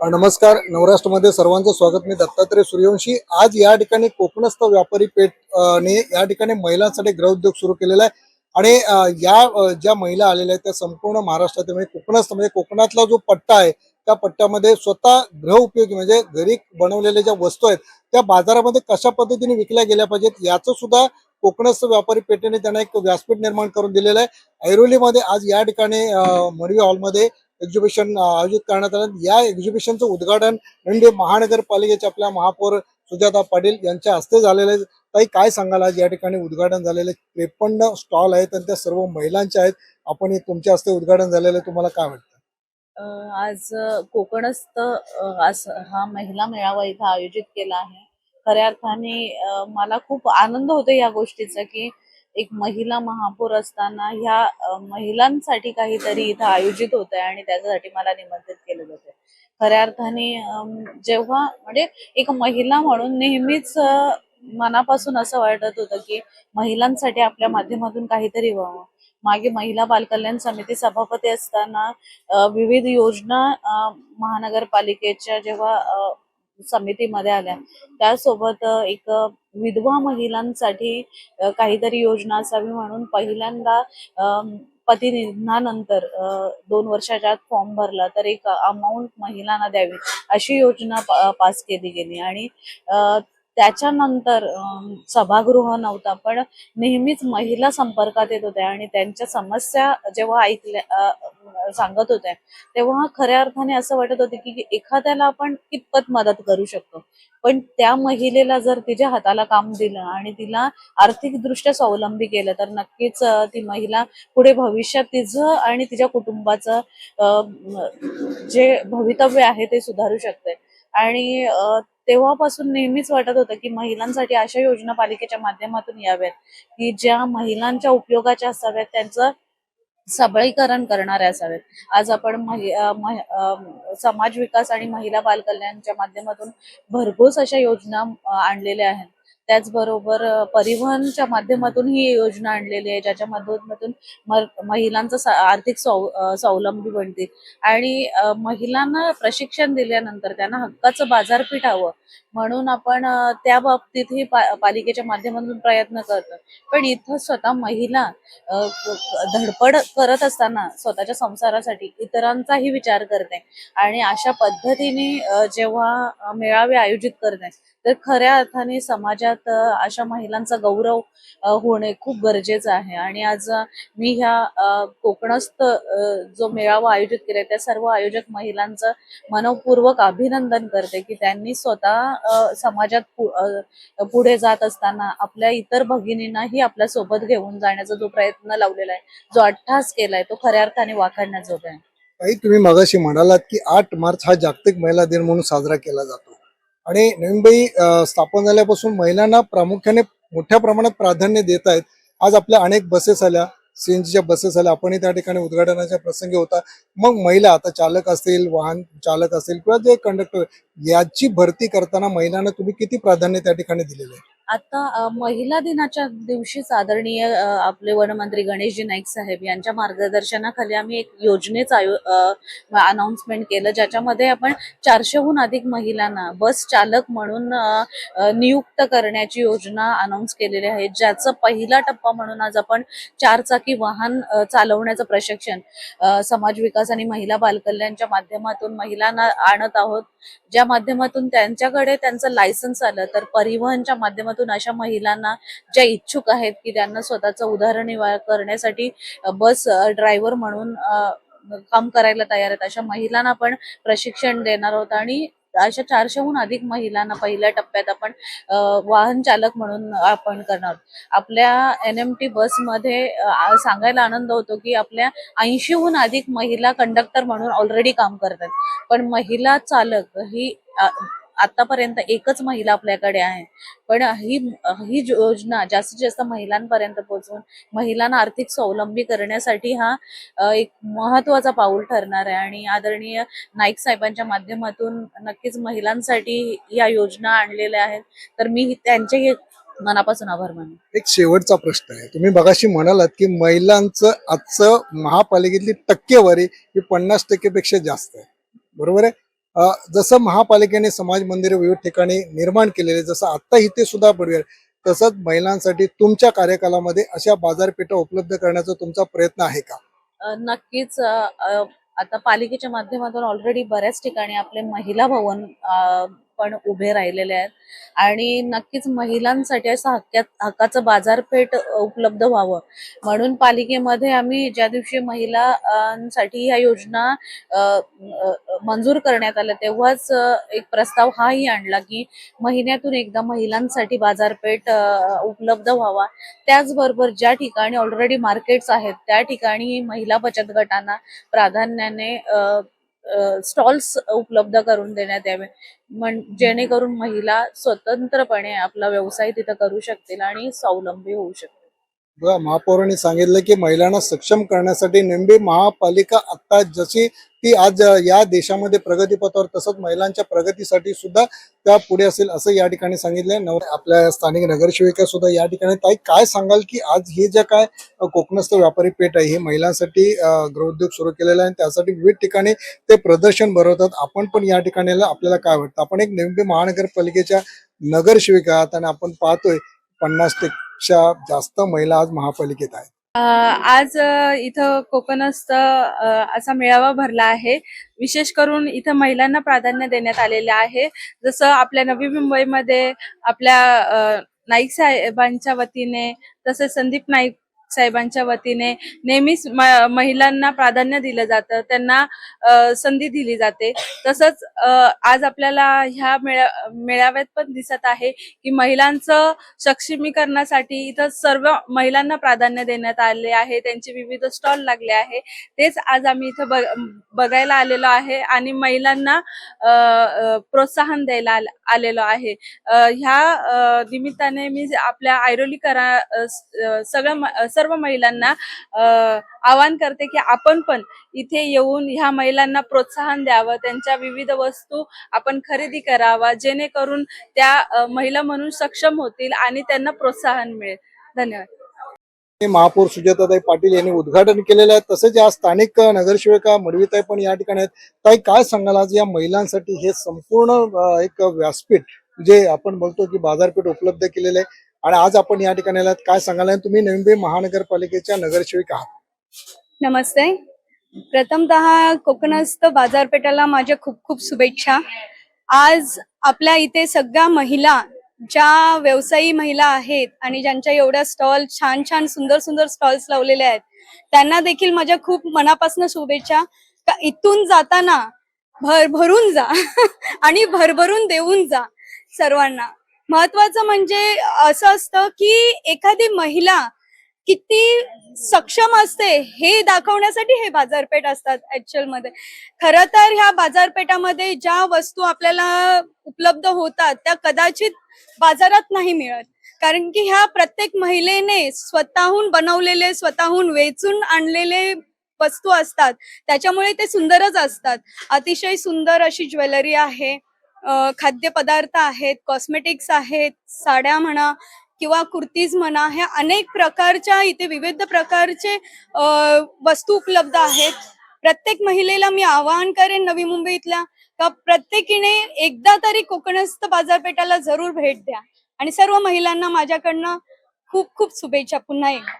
नमस्कार. नवराष्ट्रमध्ये सर्वांचं स्वागत. मी दत्तात्रय सूर्यवंशी. आज या ठिकाणी कोकणस्थ व्यापारी पेठ ने या ठिकाणी महिलांसाठी गृहउद्योग सुरू केलेला आहे आणि ज्या महिला आलेल्या आहेत त्या संपूर्ण महाराष्ट्रातील म्हणजे कोकणस्थ म्हणजे कोकणातला जो पट्टा आहे त्या पट्ट्यामध्ये स्वतः गृह उपयोगी म्हणजे घरी बनवलेल्या ज्या वस्तू आहेत त्या बाजारामध्ये कशा पद्धतीने विकल्या गेल्या पाहिजेत याचं सुद्धा कोकणस्थ व्यापारी पेठेने त्यांना एक व्यासपीठ निर्माण करून दिलेलं आहे. ऐरोलीमध्ये आज या ठिकाणी मरवी हॉलमध्ये एक्झिबिशन आयोजित करण्यात आलं. या एक्झिबिशनचं उद्घाटन म्हणजे महानगरपालिकेचे आपल्या महापौर सुजाता पाटील यांच्या हस्ते झालेलं आहे. ताई, काय सांगाल, आज या ठिकाणी उद्घाटन झालेले 53 स्टॉल आहेत आणि त्या सर्व महिलांचे आहेत. आपण तुमच्या हस्ते उद्घाटन झालेलं आहे, तुम्हाला काय वाटतं? आज कोकणस्थ हा महिला मेळावा इथं आयोजित केला आहे. खऱ्या अर्थाने मला खूप आनंद होतो या गोष्टीचा की एक महिला महापौर असताना ह्या महिलांसाठी काहीतरी इथं आयोजित होत आहे आणि त्याच्यासाठी मला निमंत्रित केलं जाते. खऱ्या अर्थाने जेव्हा म्हणजे एक महिला म्हणून नेहमीच मनापासून असं वाटत होतं की महिलांसाठी आपल्या माध्यमातून काहीतरी व्हावं. मागे महिला बालकल्याण समिती सभापती असताना विविध योजना महानगरपालिकेच्या जेव्हा समितीमध्ये आल्या त्यासोबत एक विधवा महिलांसाठी काहीतरी योजना असावी म्हणून पहिल्यांदा पती निधनानंतर 2 वर्षाच्या आत फॉर्म भरला तर एक अमाऊंट महिलांना द्यावी अशी योजना पास केली गेली आणि त्याच्यानंतर सभागृह नव्हता पण नेहमीच महिला संपर्कात येत होत्या आणि त्यांच्या समस्या जेव्हा सांगत होत्या तेव्हा खऱ्या अर्थाने असं वाटत होते की एखाद्याला आपण कितपत मदत करू शकतो, पण त्या महिलेला जर तिच्या हाताला काम दिलं आणि तिला आर्थिकदृष्ट्या स्वावलंबी केलं तर नक्कीच ती महिला पुढे भविष्यात तिचं आणि तिच्या कुटुंबाचं जे भवितव्य आहे ते सुधारू शकते. आणि तेव्हापासून नेहमीच वाटत होतं की महिलांसाठी अशा योजना पालिकेच्या माध्यमातून याव्यात की ज्या महिलांच्या उपयोगाच्या असाव्यात, त्यांचं सबळीकरण करणारे असावेत. आज आपण समाज विकास आणि महिला बालकल्याणच्या माध्यमातून भरघोस अशा योजना आणलेल्या आहेत. त्याचबरोबर परिवहनच्या माध्यमातून ही योजना आणलेली आहे ज्याच्या माध्यमातून महिलांचं आर्थिक स्वावलंबी बनतील आणि महिलांना प्रशिक्षण दिल्यानंतर त्यांना हक्काचं बाजारपीठ हवं म्हणून आपण त्या बाबतीतही पालिकेच्या माध्यमातून प्रयत्न करतो. पण इथं स्वतः महिला धडपड करत असताना स्वतःच्या संसारासाठी इतरांचाही विचार करते आणि अशा पद्धतीने जेव्हा मेळावे आयोजित करते तर खऱ्या अर्थाने समाजात अशा महिलांचा गौरव होणे खूप गरजेचं आहे. आणि आज मी ह्या कोकणस्थ जो मेळावा आयोजित केलाय त्या सर्व आयोजक महिलांचं मनपूर्वक अभिनंदन करते की त्यांनी स्वतः समाजात पुढे जात असताना आपल्या इतर भगिनींनाही आपल्या सोबत घेऊन जाण्याचा जो प्रयत्न लावलेला आहे, जो अट्टहास केलाय, तो खऱ्या अर्थाने वाखाणण्याजोगा आहे. ताई, तुम्ही मगाशी म्हणालात की 8 मार्च हा जागतिक महिला दिन म्हणून साजरा केला जातो आणि नवी मुंबई स्थापन झाल्यापासून महिलांना प्रामुख्याने मोठ्या प्रमाणात प्राधान्य देत आहेत. आज आपल्या अनेक बसेस आल्या, सीएनजीच्या बसेस आल्या, आपणही त्या ठिकाणी उद्घाटनाच्या प्रसंगी होता. मग महिला आता चालक असतील, वाहन चालक असतील किंवा जे कंडक्टर, याची भरती करताना महिलांना तुम्ही किती प्राधान्य त्या ठिकाणी दिलेलं आहे? आता महिला दिनाच्या दिवशीच आदरणीय आपले वनमंत्री गणेशजी नाईक साहेब यांच्या मार्गदर्शनाखाली आम्ही एक योजनेचं अनाउन्समेंट केलं ज्याच्यामध्ये आपण 400हून अधिक महिलांना बस चालक म्हणून नियुक्त करण्याची योजना अनाउन्स केलेली आहे. ज्याचं पहिला टप्पा म्हणून आज आपण 4 चाकी वाहन चालवण्याचं प्रशिक्षण समाज विकास आणि महिला बालकल्याणच्या माध्यमातून महिलांना आणत आहोत, ज्या माध्यमातून त्यांच्याकडे त्यांचं लायसन्स आलं तर परिवहनच्या माध्यमातून अशा महिलांना ज्या इच्छुक आहेत की त्यांना स्वतःचं उदरनिर्वाह करण्यासाठी बस ड्रायव्हर म्हणून काम करायला तयार आहेत अशा महिलांना आपण प्रशिक्षण देणार आहोत. आणि अशा 400हून अधिक महिलांना पहिल्या टप्प्यात आपण वाहन चालक म्हणून आपण करणार. आपल्या NMT बसमध्ये सांगायला आनंद होतो की आपल्या 80हून अधिक महिला कंडक्टर म्हणून ऑलरेडी काम करतात, पण महिला चालक ही आतापर्यंत एकच महिला आपल्याकडे आहे. पण ही योजना जास्तीत जास्त महिलांपर्यंत पोहोचवून महिलांना आर्थिक स्वावलंबी करण्यासाठी हा एक महत्वाचा पाऊल ठरणार आहे. आणि आदरणीय नाईक साहेबांच्या माध्यमातून नक्कीच महिलांसाठी या योजना आणलेल्या आहेत, तर मी त्यांचे मनापासून आभार मानते. एक शेवटचा प्रश्न आहे. तुम्ही मगाशी म्हणालात की महिलांचं आजचं महापालिकेतली टक्केवारी ही 50% पेक्षा जास्त आहे, बरोबर आहे? जसं महापालिकेने समाज मंदिरे विविध ठिकाणी निर्माण केलेले, जसं आता इथे सुद्धा बडवेल, तसंच महिलांसाठी तुमच्या कार्यकालामध्ये अशा बाजारपेठा उपलब्ध करण्याचा तुमचा प्रयत्न आहे का? नक्कीच आता पालिकेच्या माध्यमातून ऑलरेडी बऱ्याच ठिकाणी आपले महिला भवन पण उभे राहिलेले आहेत आणि नक्कीच महिलांसाठी असं हक्काचं बाजारपेठ उपलब्ध व्हावं म्हणून पालिकेमध्ये आम्ही ज्या दिवशी महिलांसाठी ह्या योजना अ, मंजूर करण्यात आल्या तेव्हाच एक प्रस्ताव हाही आणला की महिन्यातून एकदा महिलांसाठी बाजारपेठ उपलब्ध व्हावा. त्याचबरोबर ज्या ठिकाणी ऑलरेडी मार्केट्स आहेत त्या ठिकाणी महिला बचत गटांना प्राधान्याने स्टॉल्स उपलब्ध करून देण्यात यावे जेणेकरून महिला स्वतंत्रपणे आपला व्यवसाय तिथं करू शकतील आणि स्वावलंबी होऊ शकतील. बघा, महापौरांनी सांगितलं की महिलांना सक्षम करण्यासाठी नेमबी महापालिका आता जशी ती आज या देशामध्ये प्रगतीपथावर, तसंच महिलांच्या प्रगतीसाठी सुद्धा त्या पुढे असेल असं या ठिकाणी सांगितलंय. आपल्या स्थानिक नगरसेविका सुद्धा या ठिकाणी. ताई, काय सांगाल की आज हे जे काय कोकणस्थ व्यापारी पेठ आहे हे महिलांसाठी गृहोद्योग सुरू केलेला आहे आणि त्यासाठी विविध ठिकाणी ते प्रदर्शन भरवतात. आपण पण या ठिकाणी आपल्याला काय वाटतं? आपण एक नेमबी महानगरपालिकेच्या नगरसेविका आहात आणि आपण पाहतोय 50 पेक्षा जास्त महिला आज महापालिकेत आहेत. आज इथं कोकणस्थ असा मेळावा भरला आहे. विशेष करून इथं महिलांना प्राधान्य देण्यात आलेले आहे. जसं आपल्या नवी मुंबईमध्ये आपल्या नाईक साहेबांच्या वतीने, तसेच संदीप नाईक साहेबांच्या वतीने नेहमीच महिलांना प्राधान्य दिलं जातं, त्यांना संधी दिली जाते. तसंच आज आपल्याला ह्या मेळाव्यात पण दिसत आहे की महिलांचं सक्षमीकरणासाठी इथं सर्व महिलांना प्राधान्य देण्यात आले आहे. त्यांचे विविध स्टॉल लागले आहे. तेच आज आम्ही इथं बघायला आलेलो आहे आणि महिलांना प्रोत्साहन द्यायला आलेलो आहे. ह्या निमित्ताने मी आपल्या ऐरोलीकरा सर्व महिलांना आवाहन करते की आपण पण इथे येऊन ह्या महिलांना प्रोत्साहन द्यावं, त्यांच्या विविध वस्तू आपण खरेदी करावा जेणेकरून त्या महिला म्हणून सक्षम होतील आणि त्यांना प्रोत्साहन मिळेल. धन्यवाद. महापौर सुजाताताई पाटील यांनी उद्घाटन केलेलं आहे. तसेच या स्थानिक नगरसेविका मडवीताई पण या ठिकाणी आहेत. ताई, काय सांगाल आज या महिलांसाठी हे संपूर्ण एक व्यासपीठ जे आपण बोलतो की बाजारपेठ उपलब्ध केलेलं आहे आणि आज आपण या ठिकाणी आलात, काय सांगाल? आणि तुम्ही नेमबी महानगरपालिकेच्या नगरसेविका आहात. नमस्ते. प्रथमतः कोकणस्थ बाजारपेठाला माझ्या खूप खूप शुभेच्छा. आज आपल्या इथे सगळ्या महिला, ज्या व्यवसायी महिला आहेत आणि ज्यांच्या एवढ्या स्टॉल, छान छान सुंदर सुंदर स्टॉल्स लावलेले आहेत, त्यांना देखील माझ्या खूप मनापासून शुभेच्छा. का इथून जाताना भरभरून जा आणि भरभरून देऊन जा सर्वांना. महत्वाचं म्हणजे असं असतं की एखादी महिला किती सक्षम असते हे दाखवण्यासाठी हे बाजारपेठ असतात ऍक्च्युअल मध्ये. खरं तर ह्या बाजारपेठामध्ये ज्या वस्तू आपल्याला उपलब्ध होतात त्या कदाचित बाजारात नाही मिळत, कारण की ह्या प्रत्येक महिलेने स्वतःहून बनवलेले, स्वतःहून वेचून आणलेले वस्तू असतात. त्याच्यामुळे ते सुंदरच असतात. अतिशय सुंदर अशी ज्वेलरी आहे, खाद्यपदार्थ आहेत, कॉस्मेटिक्स आहेत, साड्या म्हणा किंवा कुर्तीज म्हणा, ह्या अनेक प्रकारच्या इथे विविध प्रकारचे वस्तू उपलब्ध आहेत. प्रत्येक महिलेला मी आवाहन करेन नवी मुंबईतल्या का प्रत्येकीने एकदा तरी कोकणस्थ बाजारपेठाला जरूर भेट द्या आणि सर्व महिलांना माझ्याकडनं खूप खूप शुभेच्छा पुन्हा एकदा.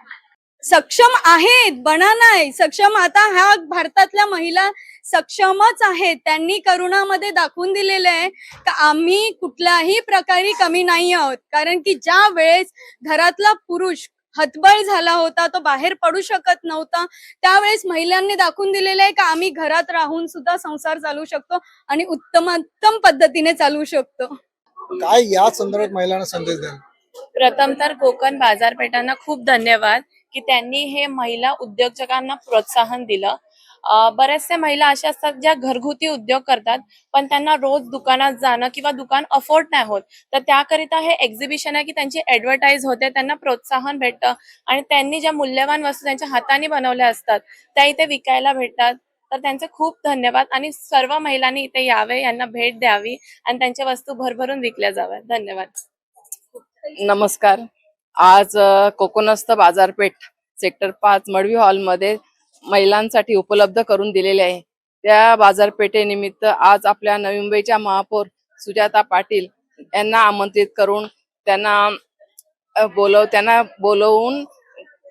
सक्षम आहेत, बना नाही सक्षम. आता ह्या भारतातल्या महिला सक्षमच आहेत. त्यांनी करोनामध्ये दाखवून दिलेलं आहे की आम्ही कुठल्याही प्रकारे कमी नाही आहोत, कारण की ज्या वेळेस घरातला पुरुष हतबल झाला होता, तो बाहेर पडू शकत नव्हता, त्यावेळेस महिलांनी दाखवून दिलेलं आहे की आम्ही घरात राहून सुद्धा संसार चालवू शकतो आणि उत्तमोत्तम पद्धतीने चालवू शकतो. काय या संदर्भात महिलांना संदेश द्याल? प्रथम तर कोकण बाजारपेठांना खूप धन्यवाद की त्यांनी हे महिला उद्योजकांना प्रोत्साहन दिलं. बऱ्याचशा महिला अशा असतात ज्या घरगुती उद्योग करतात पण त्यांना रोज दुकानात जाणं किंवा दुकान अफोर्ड नाही होत, तर त्याकरिता हे एक्झिबिशन आहे की त्यांची ऍडव्हर्टाईज होते, त्यांना प्रोत्साहन भेटतं आणि त्यांनी ज्या मूल्यवान वस्तू त्यांच्या हाताने बनवल्या असतात त्या इथे विकायला भेटतात. तर त्यांचे खूप धन्यवाद आणि सर्व महिलांनी इथे यावे, यांना भेट द्यावी आणि त्यांच्या वस्तू भरभरून विकल्या जाव्यात. धन्यवाद. नमस्कार. आज कोकणस्थ बाजारपेठ सेक्टर 5 मडवी हॉलमध्ये महिलांसाठी उपलब्ध करून दिलेले आहे. त्या बाजारपेठेनिमित्त आज आपल्या नवी मुंबईच्या महापौर सुजाता पाटील यांना आमंत्रित करून त्यांना बोलवून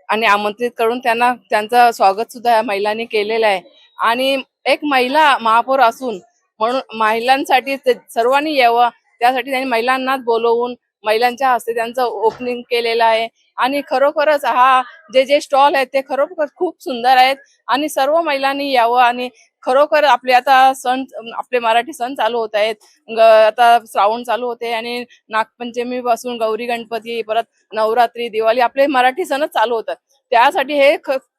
आणि आमंत्रित करून त्यांचं स्वागत सुद्धा या महिलांनी केलेलं आहे. आणि एक महिला महापौर असून म्हणून महिलांसाठी सर्वांनी यावं त्यासाठी त्यांनी महिलांनाच बोलवून महिलांच्या हस्ते त्यांचं ओपनिंग केलेलं आहे. आणि खरोखरच जे स्टॉल आहेत ते खरोखर खूप सुंदर आहेत आणि सर्व महिलांनी यावं. आणि खरोखर आपले आता आपले मराठी सण चालू होत आहेत. आता श्रावण चालू होते आणि नागपंचमी पासून गौरी गणपती, परत नवरात्री, दिवाळी आपले मराठी सणच चालू होतात. त्यासाठी हे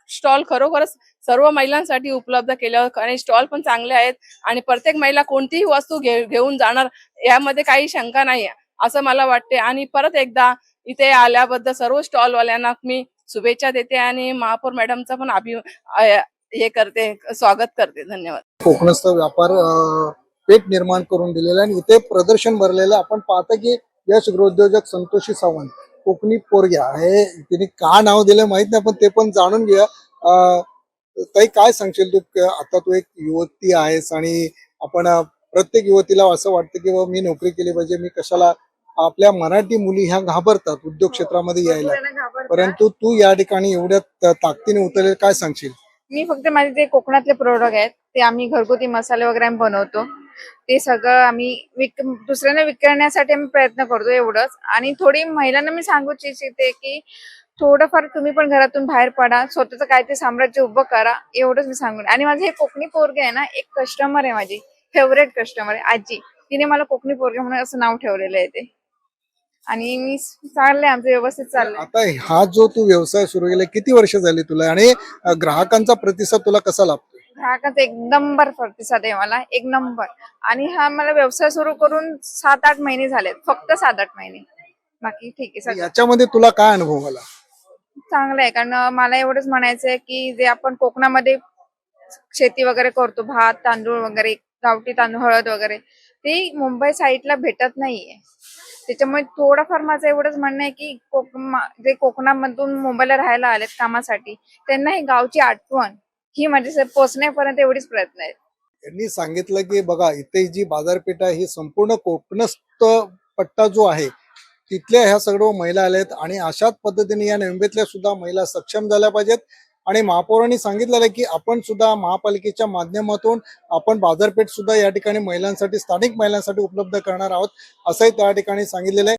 स्टॉल खरोखरच सर्व महिलांसाठी उपलब्ध केलं आणि स्टॉल पण चांगले आहेत आणि प्रत्येक महिला कोणतीही वस्तू घेऊन जाणार यामध्ये काही शंका नाही असं मला वाटते. आणि परत एकदा इथे आल्याबद्दल सर्व स्टॉलवाल्यांना मी शुभेच्छा देते आणि महापौर मॅडमचा पण स्वागत करते. धन्यवाद. कोकणस्थ व्यापार पेठ निर्माण करून दिलेलं आहे आणि इथे प्रदर्शन भरलेलं आपण पाहता की यश गृहोद्योजक संतोषी सावंत कोकणी पोरग्या हे तिने का नाव दिलं माहित नाही, पण ते पण जाणून घ्या. ताई, काय सांगशील तू? आता तू एक युवती आहेस आणि आपण प्रत्येक युवतीला असं वाटतं की मी नोकरी केली पाहिजे, मी कशाला, आपल्या मराठी मुली ह्या घाबरतात उद्योग क्षेत्रामध्ये यायला, परंतु तू या ठिकाणी एवढ्या ताकदीने उतरले, काय सांगशील? मी फक्त माझे जे कोकणातले प्रोडक्ट आहेत ते आम्ही घरगुती मसाले वगैरे आम्ही बनवतो, ते सगळं आम्ही दुसऱ्यांना विकण्यासाठी आम्ही प्रयत्न करतो एवढंच. आणि थोडी महिलांना मी सांगू इच्छिते की थोडंफार तुम्ही पण घरातून बाहेर पडा, स्वतःचं काय ते साम्राज्य उभं करा, एवढंच मी सांगून. आणि माझे हे कोकणी पोरगे आहे ना, एक कस्टमर आहे, माझी फेवरेट कस्टमर आहे आजी, तिने मला कोकणी पोरगे म्हणून असं नाव ठेवलेलं आहे ते. आणि मी चाललंय आमचं व्यवस्थित चाललंय. आता हा जो तू व्यवसाय सुरू केला किती वर्ष झाली तुला आणि ग्राहकांचा प्रतिसाद तुला कसा लाभतो? ग्राहकांचा एक नंबर प्रतिसाद आहे मला, एक नंबर. आणि हा मला व्यवसाय सुरू करून 7-8 महिने झालेत, फक्त 7-8 महिने. बाकी ठीक आहे सगळं याच्यामध्ये तुला काय अनुभव आला? चांगलं आहे. कारण मला एवढंच म्हणायचं आहे की जे आपण कोकणामध्ये शेती वगैरे करतो, भात तांदूळ वगैरे, गावठी तांदूळ, हळद वगैरे, ते मुंबई साईडला भेटत नाहीये. त्याच्यामुळे थोडंफार माझं एवढंच म्हणणं आहे की जे कोकणामधून मुंबईला राहायला आलेत कामासाठी, त्यांना ही गावची आठवण ही माझ्या पोचण्यापर्यंत एवढीच प्रयत्न आहे. यांनी सांगितलं की बघा, इथे जी बाजारपेठ आहे ही संपूर्ण कोकणस्थ पट्टा जो आहे तिथल्या ह्या सर्व महिला आल्यात आणि अशाच पद्धतीने या नवंबेतल्या सुद्धा महिला सक्षम झाल्या पाहिजेत. आणि महापौरांनी सांगितलेलं आहे की आपण सुद्धा महापालिकेच्या माध्यमातून आपण बाजारपेठ सुद्धा या ठिकाणी महिलांसाठी, स्थानिक महिलांसाठी उपलब्ध करणार आहोत, असंही त्या ठिकाणी सांगितलेलं आहे.